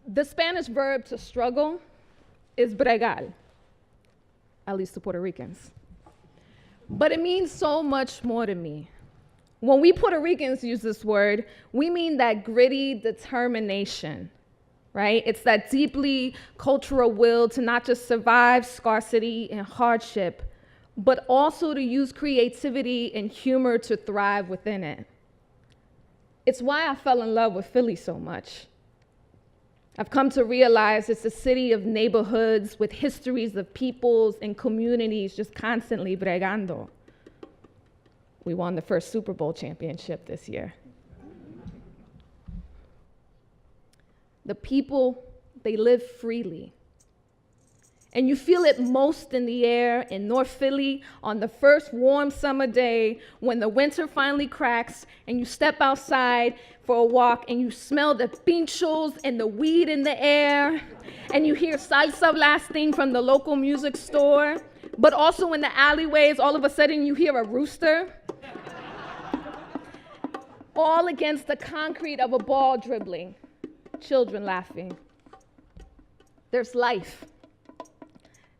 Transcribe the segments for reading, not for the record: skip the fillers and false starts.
The Spanish verb to struggle is bregar, at least to Puerto Ricans. But it means so much more to me. When we Puerto Ricans use this word, we mean that gritty determination, right? It's that deeply cultural will to not just survive scarcity and hardship, but also to use creativity and humor to thrive within it. It's why I fell in love with Philly so much. I've come to realize it's a city of neighborhoods with histories of peoples and communities just constantly bregando. We won the first Super Bowl championship this year. The people, they live freely. And you feel it most in the air in North Philly on the first warm summer day when the winter finally cracks and you step outside for a walk and you smell the pinchos and the weed in the air and you hear salsa blasting from the local music store, but also in the alleyways, all of a sudden you hear a rooster, all against the concrete of a ball dribbling, children laughing. There's life.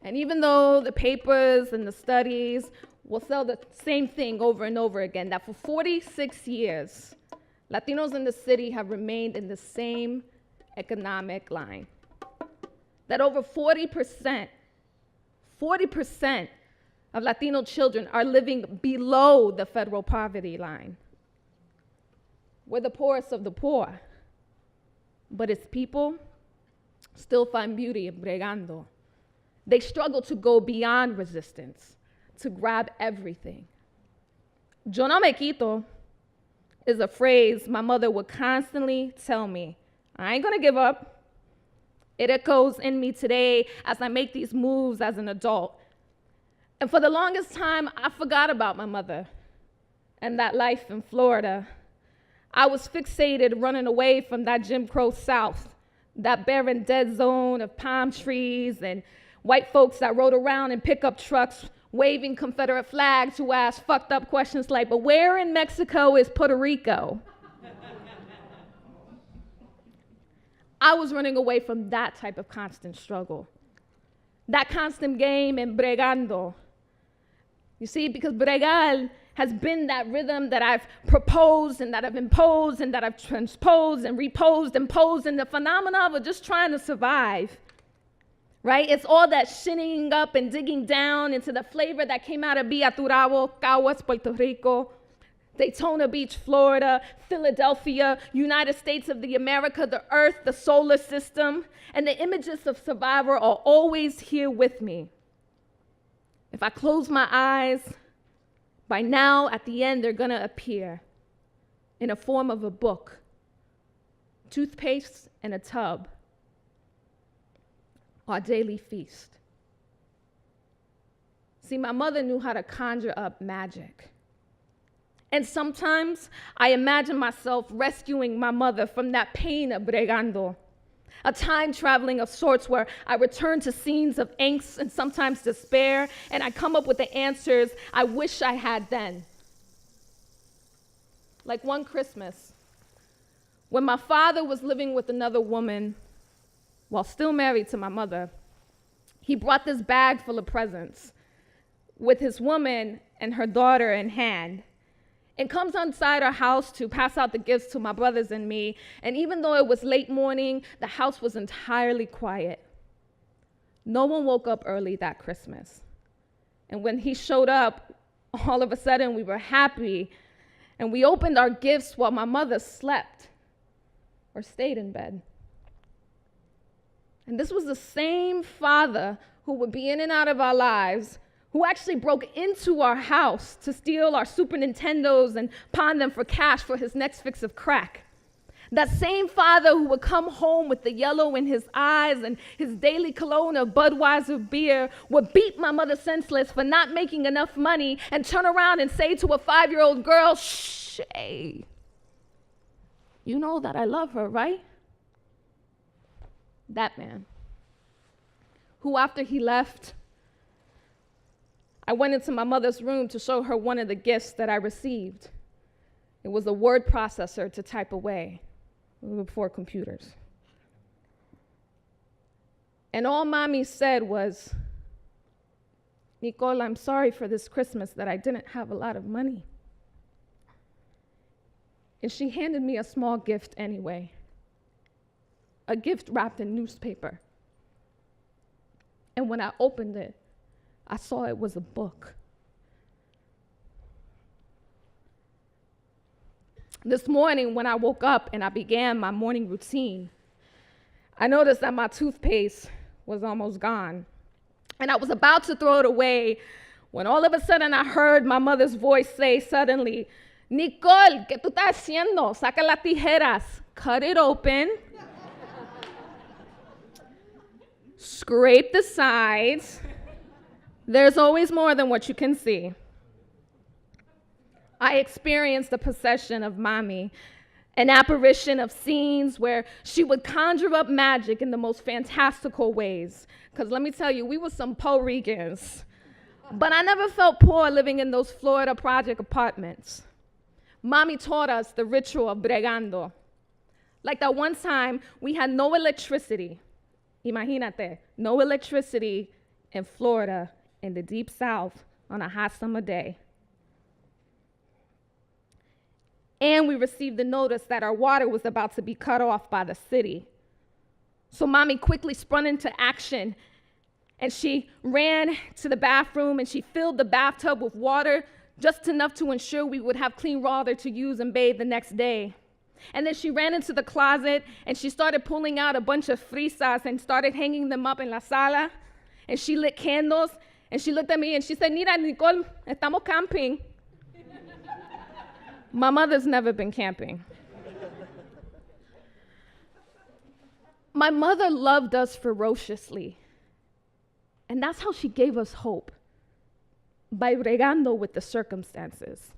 And even though the papers and the studies will tell the same thing over and over again, that for 46 years, Latinos in the city have remained in the same economic line. That over 40% of Latino children are living below the federal poverty line. We're the poorest of the poor, but its people still find beauty in bregando. They struggle to go beyond resistance, to grab everything. Yo no me quito is a phrase my mother would constantly tell me. I ain't gonna give up. It echoes in me today as I make these moves as an adult. And for the longest time, I forgot about my mother and that life in Florida. I was fixated running away from that Jim Crow South, that barren dead zone of palm trees and white folks that rode around in pickup trucks waving Confederate flags who asked fucked up questions like, but where in Mexico is Puerto Rico? I was running away from that type of constant struggle, that constant game in bregando. You see, because bregar has been that rhythm that I've proposed and that I've imposed and that I've transposed and reposed and posed, and the phenomena of just trying to survive. Right? It's all that shinning up and digging down into the flavor that came out of Villa Turabo, Caguas, Puerto Rico, Daytona Beach, Florida, Philadelphia, United States of the America, the earth, the solar system, and the images of survivor are always here with me. If I close my eyes, by now, at the end, they're gonna appear in a form of a book, toothpaste and a tub, our daily feast. See, my mother knew how to conjure up magic. And sometimes I imagine myself rescuing my mother from that pain of bregando, a time traveling of sorts where I return to scenes of angst and sometimes despair, and I come up with the answers I wish I had then. Like one Christmas, when my father was living with another woman, while still married to my mother, he brought this bag full of presents with his woman and her daughter in hand, and comes inside our house to pass out the gifts to my brothers and me. And even though it was late morning, the house was entirely quiet. No one woke up early that Christmas. And when he showed up, all of a sudden we were happy, and we opened our gifts while my mother slept or stayed in bed. And this was the same father who would be in and out of our lives, who actually broke into our house to steal our Super Nintendos and pawn them for cash for his next fix of crack. That same father who would come home with the yellow in his eyes and his daily cologne of Budweiser beer would beat my mother senseless for not making enough money and turn around and say to a 5-year-old girl, "Shh, hey, you know that I love her, right?" That man, who after he left, I went into my mother's room to show her one of the gifts that I received. It was a word processor to type away before computers. And all mommy said was, Nicole, I'm sorry for this Christmas that I didn't have a lot of money. And she handed me a small gift anyway, a gift wrapped in newspaper. And when I opened it, I saw it was a book. This morning, when I woke up and I began my morning routine, I noticed that my toothpaste was almost gone. And I was about to throw it away when all of a sudden I heard my mother's voice say suddenly, Nicole, ¿qué tú estás haciendo? Saca las tijeras. Cut it open. Scrape the sides. There's always more than what you can see. I experienced a possession of mommy, an apparition of scenes where she would conjure up magic in the most fantastical ways. Because let me tell you, we were some Puerto Ricans. But I never felt poor living in those Florida project apartments. Mommy taught us the ritual of bregando. Like that one time, we had no electricity. Imagínate, no electricity in Florida in the deep south on a hot summer day. And we received the notice that our water was about to be cut off by the city. So mommy quickly sprung into action, and she ran to the bathroom and she filled the bathtub with water, just enough to ensure we would have clean water to use and bathe the next day. And then she ran into the closet and she started pulling out a bunch of frisas and started hanging them up in la sala. And she lit candles and she looked at me and she said, Mira, Nicole, estamos camping. My mother's never been camping. My mother loved us ferociously. And that's how she gave us hope, by bregando with the circumstances.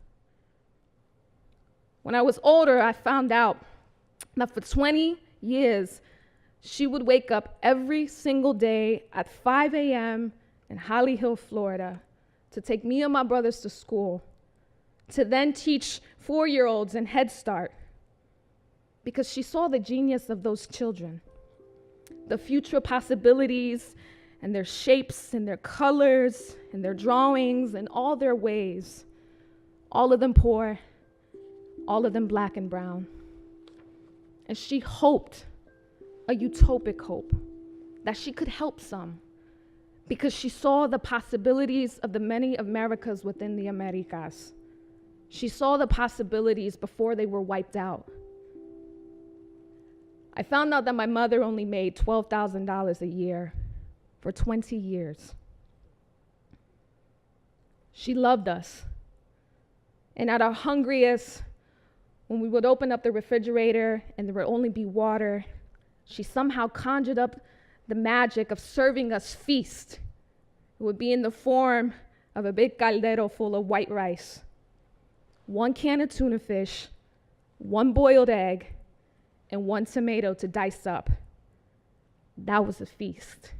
When I was older, I found out that for 20 years, she would wake up every single day at 5 a.m. in Holly Hill, Florida, to take me and my brothers to school, to then teach 4-year-olds in Head Start, because she saw the genius of those children, the future possibilities and their shapes and their colors and their drawings and all their ways, all of them poor, all of them black and brown. And she hoped, a utopic hope, that she could help some, because she saw the possibilities of the many Americas within the Americas. She saw the possibilities before they were wiped out. I found out that my mother only made $12,000 a year for 20 years. She loved us. And at our hungriest, when we would open up the refrigerator and there would only be water, she somehow conjured up the magic of serving us feast. It would be in the form of a big caldero full of white rice, 1 can of tuna fish, 1 boiled egg, and 1 tomato to dice up. That was a feast.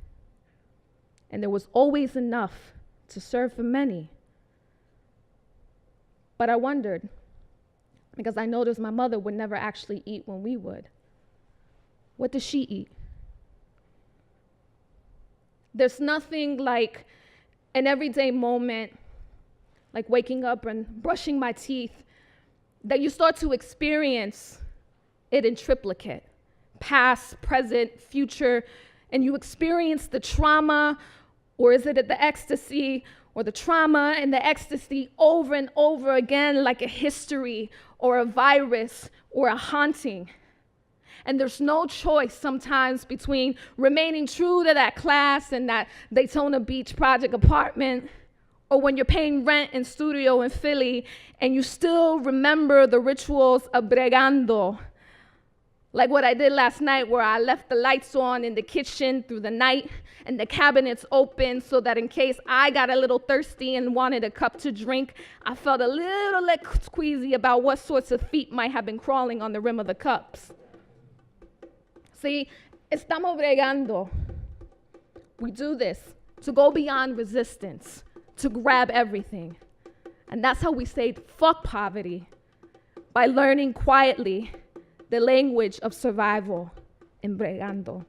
And there was always enough to serve for many. But I wondered, because I noticed my mother would never actually eat when we would. What does she eat? There's nothing like an everyday moment, like waking up and brushing my teeth, that you start to experience it in triplicate, past, present, future, and you experience the trauma, or is it the ecstasy, or the trauma and the ecstasy over and over again, like a history or a virus or a haunting. And there's no choice sometimes between remaining true to that class in that Daytona Beach project apartment, or when you're paying rent in studio in Philly and you still remember the rituals of bregando, like what I did last night, where I left the lights on in the kitchen through the night and the cabinets open so that in case I got a little thirsty and wanted a cup to drink, I felt a little less queasy about what sorts of feet might have been crawling on the rim of the cups. See, estamos bregando. We do this to go beyond resistance, to grab everything. And that's how we say fuck poverty, by learning quietly the language of survival in bregando.